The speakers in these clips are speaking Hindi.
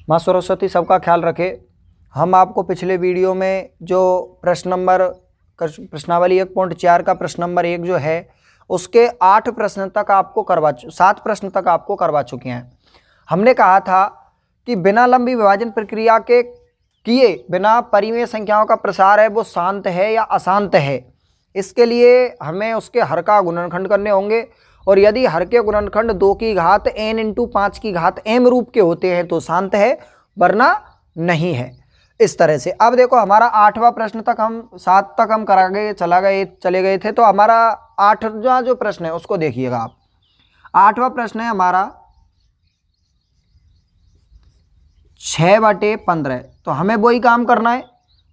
माँ सरस्वती सबका ख्याल रखे। हम आपको पिछले वीडियो में जो प्रश्नावली 1.4 का प्रश्न नंबर 1 जो है उसके 8 प्रश्न तक आपको 7 प्रश्न तक आपको करवा चुके हैं। हमने कहा था कि बिना लंबी विभाजन प्रक्रिया के किए बिना परिमेय संख्याओं का प्रसार है वो शांत है या अशांत है। इसके लिए हमें उसके हर का गुणनखंड करने होंगे और यदि हर के गुणनखंड 2 की घात n इंटू 5 की घात m रूप के होते हैं तो शांत है, वरना नहीं है। इस तरह से अब देखो हमारा 8वां प्रश्न तक हम 7 तक हम चले गए थे। तो हमारा 8वां जो प्रश्न है उसको देखिएगा आप। 8वां प्रश्न है हमारा 6/15। तो हमें वही काम करना है,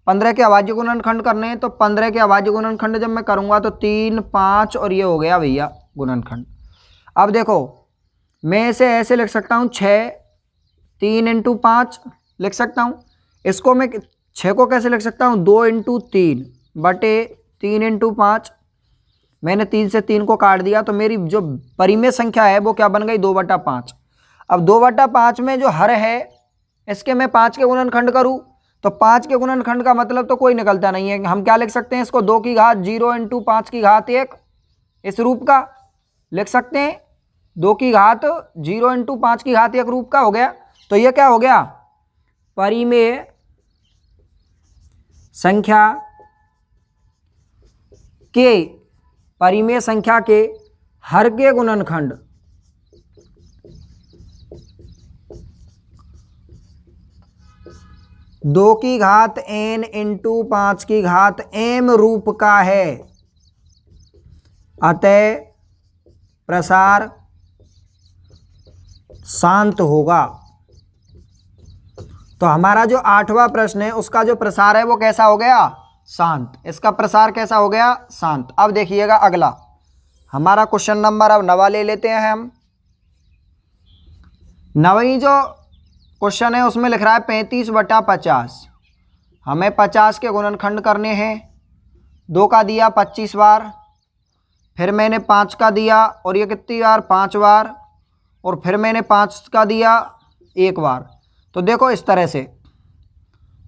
15 के अभाज्य गुणनखंड करने हैं। तो 15 के अभाज्य गुणनखंड जब मैं करूंगा तो 3, 5 और ये हो गया भैया गुणनखंड। अब देखो मैं इसे ऐसे लिख सकता हूँ 6 3 इंटू 5 लिख सकता हूँ। इसको मैं 6 को कैसे लिख सकता हूँ 2 इंटू 3 बटे 3 इंटू 5। मैंने 3 से 3 को काट दिया तो मेरी जो परिमेय संख्या है वो क्या बन गई 2/5। अब 2/5 में जो हर है इसके मैं 5 के गुणनखंड करूँ तो 5 के गुणनखंड का मतलब तो कोई निकलता नहीं है। हम क्या लिख सकते हैं इसको 2 की घात 0 इंटू 5 की घात 1 इस रूप का लिख सकते हैं। 2 की घात 0 इंटू 5 की घात 1 रूप का हो गया। तो ये क्या हो गया परिमेय संख्या के हर के गुणनखंड दो की घात n इंटू 5 की घात m रूप का है, अतः प्रसार शांत होगा। तो हमारा जो 8वां प्रश्न है उसका जो प्रसार है वो कैसा हो गया शांत। इसका प्रसार कैसा हो गया शांत। अब देखिएगा अगला हमारा क्वेश्चन नंबर अब 9 ले लेते हैं हम। 9वीं जो क्वेश्चन है उसमें लिख रहा है 35/50। हमें 50 के गुणनखंड करने हैं। 2 का दिया 25 बार, फिर मैंने 5 का दिया और ये कितनी बार 5 बार, और फिर मैंने 5 का दिया 1 बार। तो देखो इस तरह से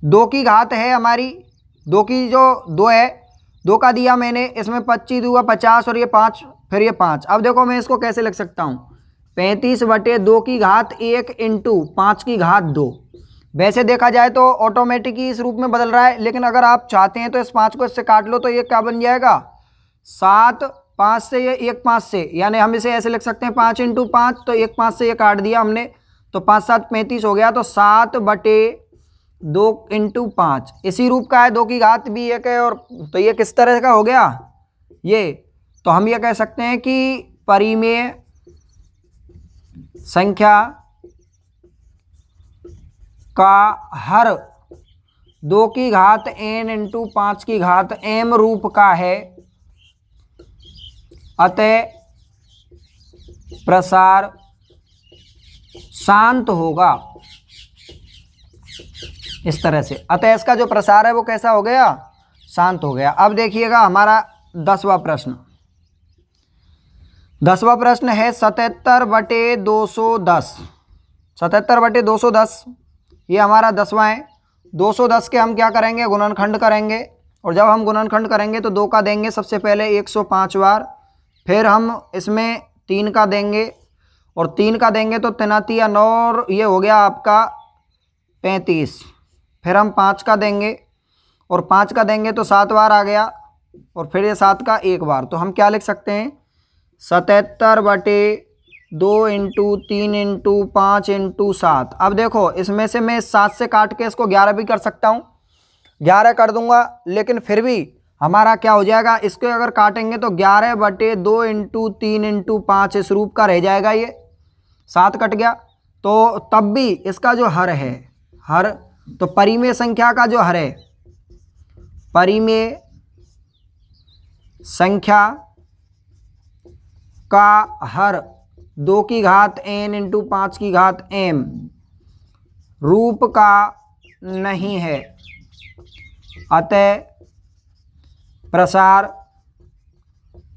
2 की घात है हमारी, 2 की जो 2 है 2 का दिया मैंने, इसमें 25 दूंगा 50 और ये 5 फिर ये 5। अब देखो मैं इसको कैसे लिख सकता हूँ 35/2 की घात 1 इंटू 5 की घात 2। वैसे देखा जाए तो ऑटोमेटिक ही इस रूप में बदल रहा है, लेकिन अगर आप चाहते हैं तो इस 5 को इससे काट लो तो ये क्या बन जाएगा 7। 5 से ये 1 5 से, यानी हम इसे ऐसे लिख सकते हैं 5 इंटू 5। तो 1 5 से ये काट दिया हमने तो 5 7 35 हो गया। तो 7/2 इंटू 5 इसी रूप का है, 2 की घात भी 1 है। और तो ये किस तरह का हो गया ये, तो हम ये कह सकते हैं कि परिमेय संख्या का हर 2 की घात n इंटू 5 की घात m रूप का है, अतः प्रसार शांत होगा। इस तरह से अतः इसका जो प्रसार है वो कैसा हो गया शांत हो गया। अब देखिएगा हमारा 10वां प्रश्न। 10वां प्रश्न है 77/210। 77/210 ये हमारा 10वां है। 210 के हम क्या करेंगे गुणनखंड करेंगे, और जब हम गुणनखंड करेंगे तो 2 का देंगे सबसे पहले 105 बार, फिर हम इसमें 3 का देंगे और 3 का देंगे तो 3 9 और ये हो गया आपका 35। फिर हम 5 का देंगे और 5 का देंगे तो 7 बार आ गया, और फिर ये 7 का 1 बार। तो हम क्या लिख सकते हैं 77/2 इंटू 3 इंटू 5 इंटू 7। अब देखो इसमें से मैं 7 से काट के इसको 11 भी कर सकता हूँ, 11 कर दूंगा, लेकिन फिर भी हमारा क्या हो जाएगा इसको अगर काटेंगे तो 11/2 इंटू 3 इंटू 5 इस रूप का रह जाएगा। ये 7 कट गया। तो तब भी इसका जो हर है हर, तो परिमेय संख्या का जो हर है, परिमेय संख्या का हर 2 की घात n इंटू 5 की घात m रूप का नहीं है, अतः प्रसार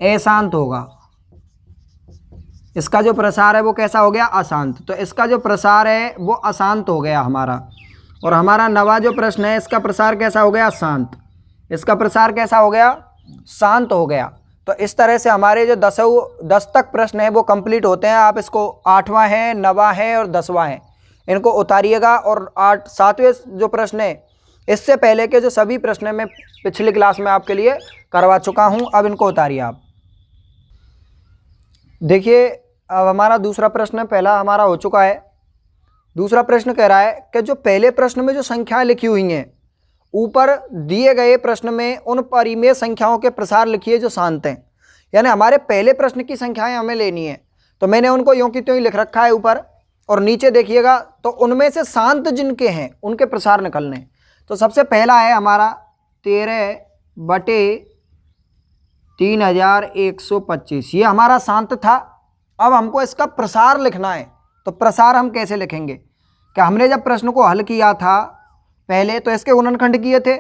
अशांत होगा। इसका जो प्रसार है वो कैसा हो गया, अशांत। तो इसका जो प्रसार है वो अशांत हो गया हमारा। और हमारा नवा जो प्रश्न है इसका प्रसार कैसा हो गया, शांत। इसका प्रसार कैसा हो गया, शांत हो गया। तो इस तरह से हमारे जो 10 तक प्रश्न है वो कंप्लीट होते हैं। आप इसको 8वां है, 9वां है और 10वां है, इनको उतारिएगा। और 7वें जो प्रश्न है इससे पहले के जो सभी प्रश्न मैं पिछली क्लास में आपके लिए करवा चुका हूं, अब इनको उतारिए आप। देखिए अब हमारा दूसरा प्रश्न पहला हमारा हो चुका है। दूसरा प्रश्न कह रहा है कि जो पहले प्रश्न में जो संख्याएं लिखी हुई हैं, ऊपर दिए गए प्रश्न में उन परिमेय संख्याओं के प्रसार लिखिए जो शांत हैं। यानी हमारे पहले प्रश्न की संख्याएं हमें लेनी है। तो मैंने उनको यूं की त्यों ही लिख रखा है ऊपर, और नीचे देखिएगा तो उनमें से शांत जिनके हैं उनके प्रसार निकलने। तो सबसे पहला है हमारा 13/3125, ये हमारा शांत था। अब हमको इसका प्रसार लिखना है। तो प्रसार हम कैसे लिखेंगे, कि हमने जब प्रश्न को हल किया था पहले तो इसके गुणनखंड किए थे।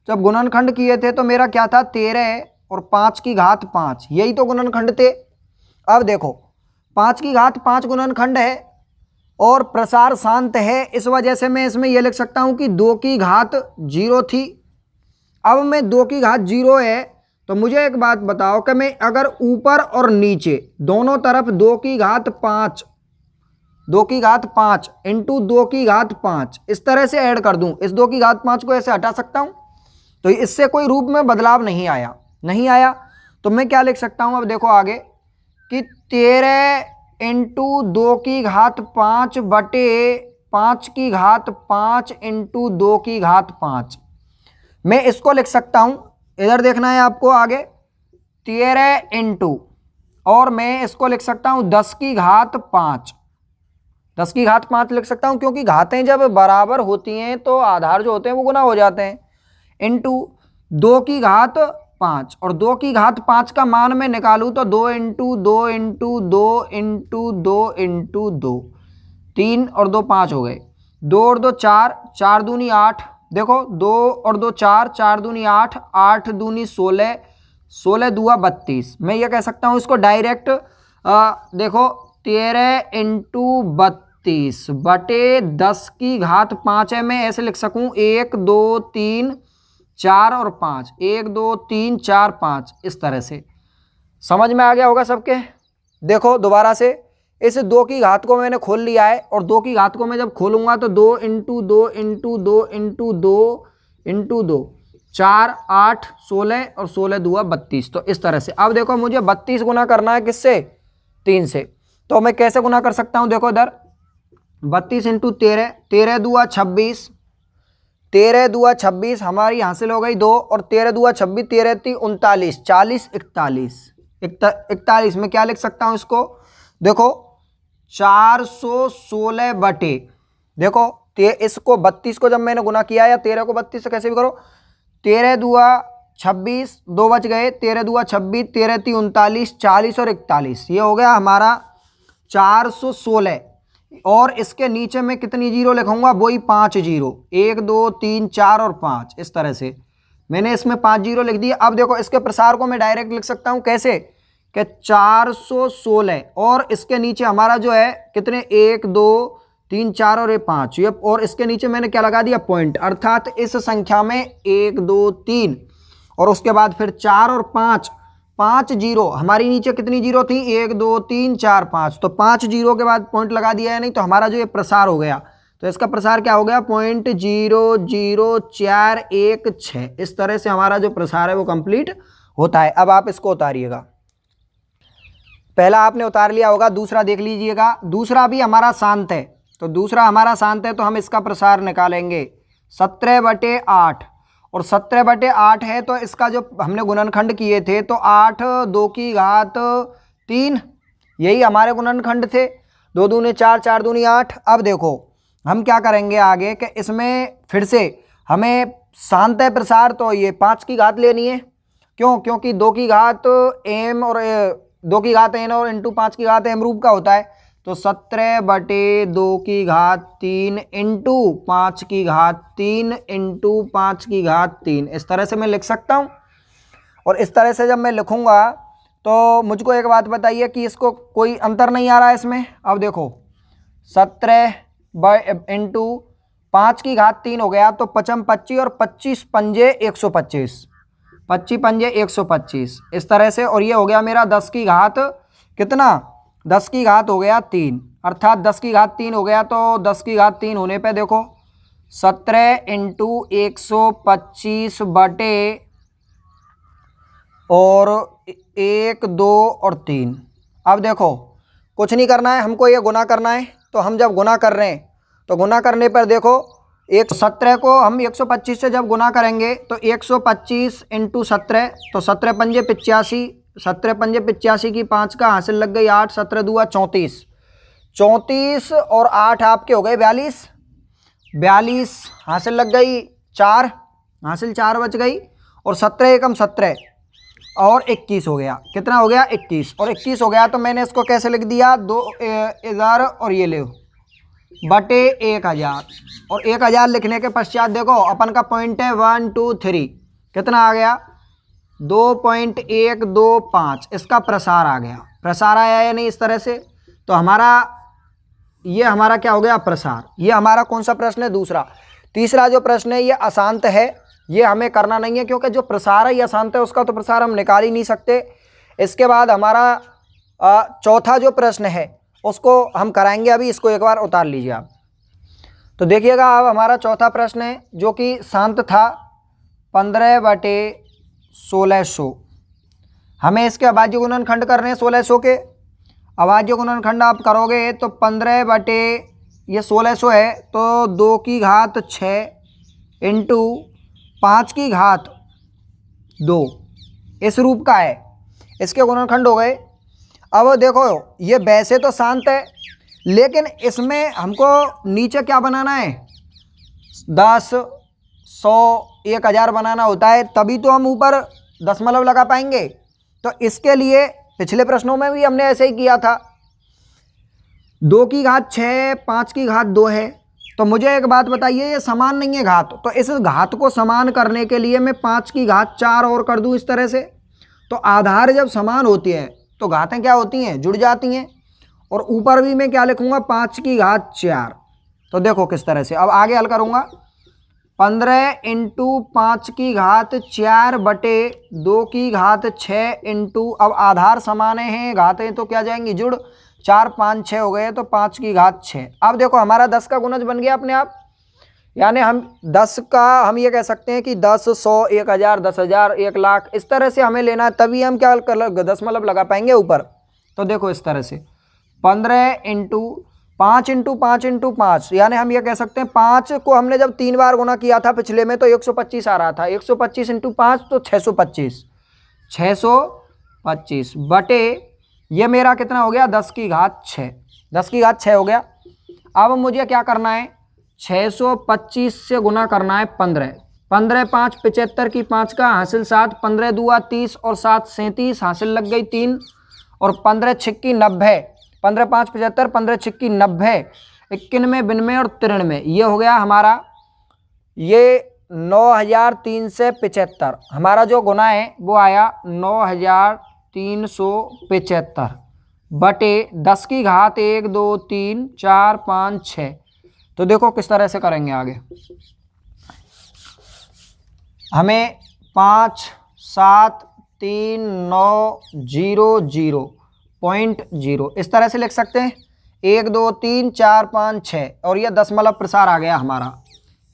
जब गुणनखंड किए थे तो मेरा क्या था, 13 और 5 की घात 5, यही तो गुणनखंड थे। अब देखो 5 की घात 5 गुणनखंड है और प्रसार शांत है, इस वजह से मैं इसमें यह लिख सकता हूं कि 2 की घात 0 थी। अब मैं 2 की घात 0 है तो मुझे एक बात बताओ कि मैं अगर ऊपर और नीचे दोनों तरफ 2 की घात 5 इंटू 2 की घात 5 इस तरह से ऐड कर दूं, इस 2 की घात 5 को ऐसे हटा सकता हूं। तो इससे कोई रूप में बदलाव नहीं आया। तो मैं क्या लिख सकता हूं, अब देखो आगे कि 13 इंटू 2 की घात 5 बटे 5 की घात 5 इंटू 2 की घात 5, मैं इसको लिख सकता हूं। इधर देखना है आपको आगे, 13 इंटू, और मैं इसको लिख सकता हूं 10 की घात 5, 10 की घात 5 लिख सकता हूं, क्योंकि घातें जब बराबर होती हैं तो आधार जो होते हैं वो गुना हो जाते हैं। इंटू 2 की घात 5, और 2 की घात 5 का मान मैं निकालूं तो 2 इंटू 2 इंटू 2 इंटू 2 इंटू 2, 3 और 2 5 हो गए, 2 और 2 4, 4 दूनी 8, देखो 2 और 2 4, 4 दूनी 8, 8 दूनी 16, 16 दुआ 32। मैं ये कह सकता हूँ इसको डायरेक्ट, देखो 13 इंटू 32 बटे 10 की घात 5 है, मैं ऐसे लिख सकूँ 1 2 3 4 और 5, 1 2 3 4 5, इस तरह से। समझ में आ गया होगा सबके। देखो दोबारा से, इस 2 की घात को मैंने खोल लिया है, और 2 की घात को मैं जब खोलूंगा तो 2 इंटू 2 इंटू 2 इंटू 2 इंटू 2, 4 8 16 और 16 दुआ 32। तो इस तरह से। अब देखो मुझे 32 गुना करना है किससे, 3 से। तो मैं कैसे गुना कर सकता हूं, देखो इधर 32 इंटू 13, 13 दुआ 26, 13 दुआ 26 हमारी हासिल हो गई 2, और 13 दुआ 26, 13 3 39, 40 41 में क्या लिख सकता हूं इसको, देखो 416 बटे, देखो इसको 32 को जब मैंने गुना किया, या 13 को 32 से कैसे भी करो, 13 दुआ 26, 2 बच गए, 13 दुआ 26, 13 3 39, 40 और 41, ये हो गया हमारा 416। और इसके नीचे मैं कितनी जीरो लिखूंगा, वही 5 जीरो, 1 2 3 4 और 5, इस तरह से मैंने इसमें 5 जीरो लिख दिए। अब देखो इसके प्रसार को मैं डायरेक्ट लिख सकता हूं कैसे, कि 416 और इसके नीचे हमारा जो है कितने, 1 2 3 4 और 5, ये, और इसके नीचे मैंने क्या लगा दिया, पॉइंट, अर्थात इस संख्या में 1 2 3 और उसके बाद फिर 4 और 5, 5 जीरो, हमारी नीचे कितनी जीरो थी, 1 2 3 4 5, तो 5 जीरो के बाद पॉइंट लगा दिया है, नहीं तो हमारा जो ये प्रसार हो गया, तो इसका प्रसार क्या हो गया, 0.00416, इस तरह से हमारा जो प्रसार है वो कंप्लीट होता है। अब आप इसको उतारिएगा, पहला आपने उतार लिया होगा, दूसरा देख लीजिएगा। दूसरा भी हमारा शांत है, तो दूसरा हमारा शांत है तो हम इसका प्रसार निकालेंगे 17/8, और 17/8 है तो इसका जो हमने गुणनखंड किए थे तो 8 2 की घात 3, यही हमारे गुणनखंड थे, 2 दूनी 4, 4 दूनी 8। अब देखो हम क्या करेंगे आगे, कि इसमें फिर से हमें शांत है प्रसार, तो ये 5 की घात लेनी है, क्यों, क्योंकि 2 की घात m और 2 की घात n और इंटू 5 की घात m रूप का होता है। तो 17/2 की घात 3 इंटू 5 की घात 3 इंटू 5 की घात 3, इस तरह से मैं लिख सकता हूं। और इस तरह से जब मैं लिखूंगा तो मुझको एक बात बताइए कि इसको कोई अंतर नहीं आ रहा है इसमें। अब देखो 17 इंटू 5 की घात 3 हो गया, तो 55 25 और 25 पंजे 125, 25 पंजे 125 इस तरह से। और ये हो गया मेरा 10 की घात कितना, 10 की घात हो गया 3, अर्थात 10 की घात 3 हो गया। तो 10 की घात 3 होने पे देखो 17 इंटू 125 बटे और 1 2 और 3। अब देखो कुछ नहीं करना है, हमको ये गुना करना है। तो हम जब गुना कर रहे हैं तो गुना करने पर देखो 17 को हम 125 से जब गुना करेंगे तो 125 इंटू 17, तो 17 पंजे 85, 17 पंजे 85 की 5 का हासिल लग गई 8, 17 दूआ 34, 34 और 8 आपके हो गए 42, 42 हासिल लग गई 4, हासिल 4 बच गई, और 17 एकम 17 और 21 हो गया। कितना हो गया 21, और 21 हो गया। तो मैंने इसको कैसे लिख दिया 2000 और ये ले बटे 1000, और 1000 लिखने के पश्चात देखो अपन का पॉइंट है 1 2 3, कितना आ गया 2.125, इसका प्रसार आ गया। प्रसार आया या नहीं इस तरह से। तो हमारा ये हमारा क्या हो गया प्रसार। ये हमारा कौन सा प्रश्न है, दूसरा। तीसरा जो प्रश्न है ये अशांत है, ये हमें करना नहीं है, क्योंकि जो प्रसार है ये अशांत है, उसका तो प्रसार हम निकाल ही नहीं सकते। इसके बाद हमारा चौथा जो प्रश्न है उसको हम कराएंगे अभी, इसको एक बार उतार लीजिए आप। तो देखिएगा अब हमारा चौथा प्रश्न है जो कि शांत था 15 बटे 1600। हमें इसके अभाज्य गुणनखंड करने हैं 1600 के। अभाज्य गुणनखंड आप करोगे तो 15 बटे ये 1600 है, तो 2 की घात 6 इंटू 5 की घात 2 इस रूप का है, इसके गुणनखंड हो गए। अब देखो ये वैसे तो शांत है, लेकिन इसमें हमको नीचे क्या बनाना है 10 100 1000 बनाना होता है, तभी तो हम ऊपर दशमलव लगा पाएंगे। तो इसके लिए पिछले प्रश्नों में भी हमने ऐसे ही किया था। 2 की घात 6 5 की घात 2 है, तो मुझे एक बात बताइए ये समान नहीं है घात, तो इस घात को समान करने के लिए मैं 5 की घात 4 और कर दूं इस तरह से। तो आधार जब समान होती है तो घातें क्या होती हैं जुड़ जाती हैं। और ऊपर भी मैं क्या लिखूंगा 5 की घात 4। तो देखो किस तरह से अब आगे हल करूंगा 15 इंटू 5 की घात 4 बटे 2 की घात 6 इंटू, अब आधार समाने हैं घातें तो क्या जाएंगी जुड़, 4 5 6 हो गए, तो 5 की घात 6। अब देखो हमारा 10 का गुणज बन गया अपने आप, यानी हम 10 का हम ये कह सकते हैं कि 10 100 1000 10000 1 लाख इस तरह से हमें लेना है, तभी हम क्या दशमलव लगा पाएंगे ऊपर। तो देखो इस तरह से 15 इंटू 5 इंटू 5 इंटू 5, यानी हम ये कह सकते हैं 5 को हमने जब 3 बार गुना किया था पिछले में तो 125 आ रहा था, 125 इंटू 5 तो 625, 625 बटे ये मेरा कितना हो गया 10 की घात 6, 10 की घात 6 हो गया। अब मुझे क्या करना है 625 से गुना करना है 15, 15 5 75 की 5 का हासिल 7, 15 दूआ 30 और 7 37 हासिल लग गई 3, और 15 छिक्की 90, 15 5 75 15 छिक्की 90, 91 92 और 93, ये हो गया हमारा ये 9375। हमारा जो गुना है वो आया 9375 बटे 10 की घात 1 2 3 4 5 6। तो देखो किस तरह से करेंगे आगे। हमें 5 7 3 9 0 0.0 इस तरह से लिख सकते हैं, 1 2 3 4 5 6, और ये दशमलव प्रसार आ गया हमारा।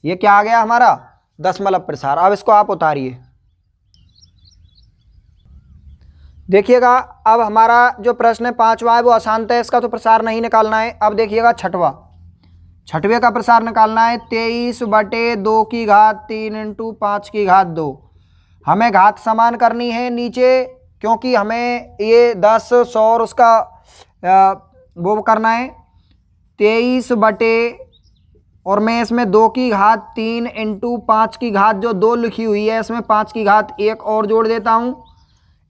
ये क्या आ गया हमारा दशमलव प्रसार। अब इसको आप उतारिए, देखिएगा अब हमारा जो प्रश्न है 5वां है वो अशांत है, इसका तो प्रसार नहीं निकालना है। अब देखिएगा छठवें का प्रसार निकालना है 23 बटे 2 की घात 3 इंटू 5 की घात 2। हमें घात समान करनी है नीचे, क्योंकि हमें ये 10 100 और उसका वो करना है 23 बटे, और मैं इसमें 2 की घात 3 इंटू 5 की घात जो 2 लिखी हुई है इसमें 5 की घात 1 और जोड़ देता हूँ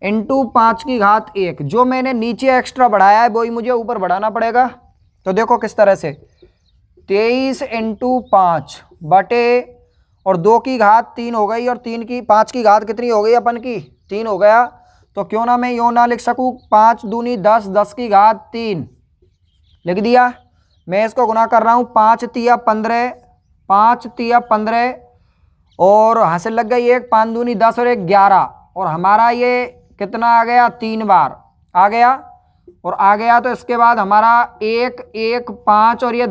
इंटू 5 की घात 1। जो मैंने नीचे एक्स्ट्रा बढ़ाया है वही मुझे ऊपर बढ़ाना पड़ेगा। तो देखो किस तरह से 23 इंटू 5 बटे, और 2 की घात 3 हो गई, और 5 की घात कितनी हो गई अपन की 3 हो गया, तो क्यों ना मैं यूँ ना लिख सकूँ, 5 दूनी 10, 10 की घात 3 लिख दिया। मैं इसको गुना कर रहा हूँ, 5 तिया 15, 5 तिया 15 और हासिल लग गई 1, 5 दूनी 10 और 1 11 और हमारा ये कितना आ गया, 3 बार आ गया और आ गया। तो इसके बाद हमारा 1, 1, 5 और ये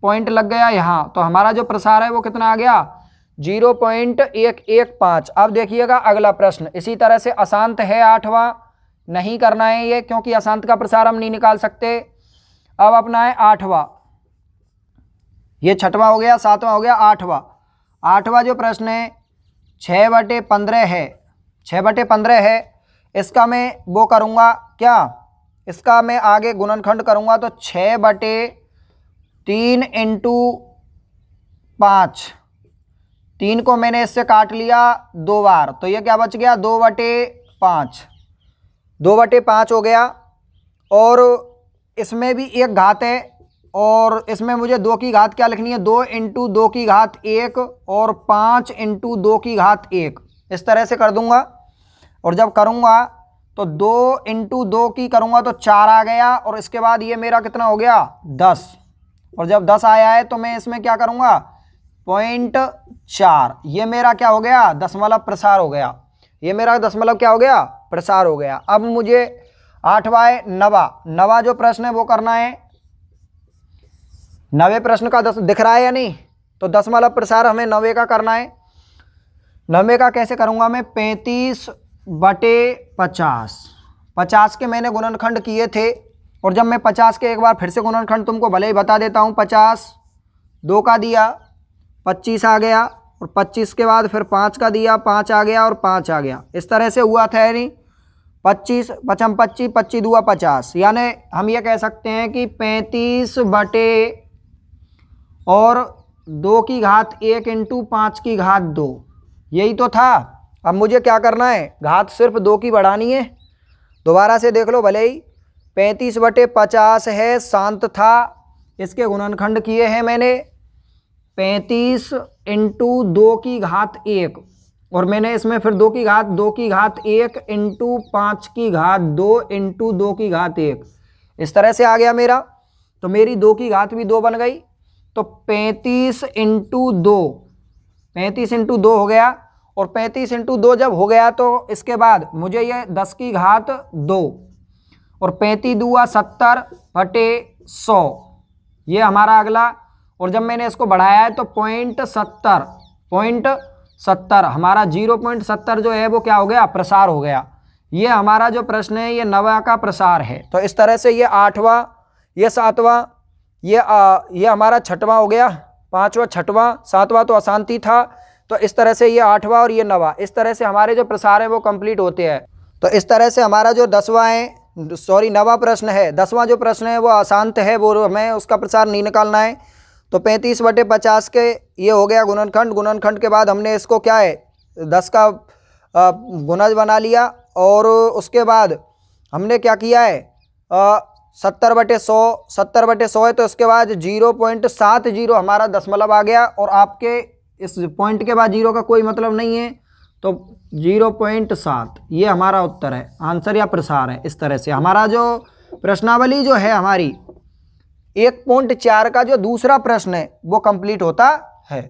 पॉइंट लग गया यहाँ, तो हमारा जो प्रसार है वो कितना आ गया, 0.115। अब देखिएगा अगला प्रश्न, इसी तरह से अशांत है 8वां, नहीं करना है ये क्योंकि अशांत का प्रसार हम नहीं निकाल सकते। अब अपना है 8वां, ये 6वां हो गया, 7वां हो गया, 8वां। 8वां जो प्रश्न है 6/15 है, 6/15 है। इसका मैं वो करूँगा क्या, इसका मैं आगे गुणनखंड करूँगा तो 6/3 इंटू 5, 3 को मैंने इससे काट लिया 2 बार, तो ये क्या बच गया, 2/5, 2/5 हो गया। और इसमें भी एक घात है और इसमें मुझे 2 की घात क्या लिखनी है, 2 इंटू 2 की घात 1 और 5 इंटू 2 की घात 1, इस तरह से कर दूंगा। और जब करूंगा तो 2 इंटू 2 की करूंगा तो 4 आ गया और इसके बाद ये मेरा कितना हो गया, 10। और जब 10 आया है तो मैं इसमें क्या करूंगा, 0.4, ये मेरा क्या हो गया, दशमलव प्रसार हो गया। ये मेरा दशमलव क्या हो गया, प्रसार हो गया। अब मुझे 8वां है 9वां जो प्रश्न है वो करना है। 9वें प्रश्न का दिख रहा है या नहीं, तो दशमलव प्रसार हमें 9वें का करना है। 9वें का कैसे करूंगा मैं, 35/50, 50 के मैंने गुणनखंड किए थे और जब मैं 50 के एक बार फिर से गुणनखंड तुमको भले ही बता देता हूँ, 50 2 का दिया 25 आ गया और 25 के बाद फिर 5 का दिया 5 आ गया और 5 आ गया, इस तरह से हुआ था यानी 25 5 25 25 2 50, यानी हम ये कह सकते हैं कि 35 बटे और 2 की घात 1 इंटू 5 की घात 2, यही तो था। अब मुझे क्या करना है, घात सिर्फ 2 की बढ़ानी है। दोबारा से देख लो भले ही, 35/50 है, शांत था, इसके गुणनखंड किए हैं मैंने 35 इंटू 2 की घात 1 और मैंने इसमें फिर 2 की घात 1 इंटू 5 की घात 2 इंटू 2 की घात 1, इस तरह से आ गया मेरा। तो मेरी 2 की घात भी 2 बन गई, तो 35 इंटू 2, 35 इंटू 2 हो गया। और 35 इंटू 2 जब हो गया तो इसके बाद मुझे ये 10 की घात 2 और 35 दूआ 70/100, ये हमारा अगला। और जब मैंने इसको बढ़ाया है तो 0.70 हमारा 0.70 जो है वो क्या हो गया, प्रसार हो गया। ये हमारा जो प्रश्न है ये 9वां का प्रसार है। तो इस तरह से ये 8वां, ये 7वां, ये हमारा 6वां हो गया, 5वां 6वां 7वां तो अशांति था। तो इस तरह से ये 8वां और ये 9वां, इस तरह से हमारे जो प्रसार है वो कंप्लीट होते हैं। तो इस तरह से हमारा जो 9वां प्रश्न है, 10वां जो प्रश्न है वो अशांत है, वो हमें उसका प्रसार नहीं निकालना है। तो 35/50 के ये हो गया गुणनखंड। गुणनखंड के बाद हमने इसको क्या है 10 का गुणज बना लिया और उसके बाद हमने क्या किया है 70/100 है, तो इसके बाद 0.70 हमारा दशमलव आ गया। और आपके इस पॉइंट के बाद 0 का कोई मतलब नहीं है, तो 0.7 ये हमारा उत्तर है, आंसर या प्रसार है। इस तरह से हमारा जो प्रश्नावली जो है हमारी 1.4 का जो दूसरा प्रश्न है वो कंप्लीट होता है।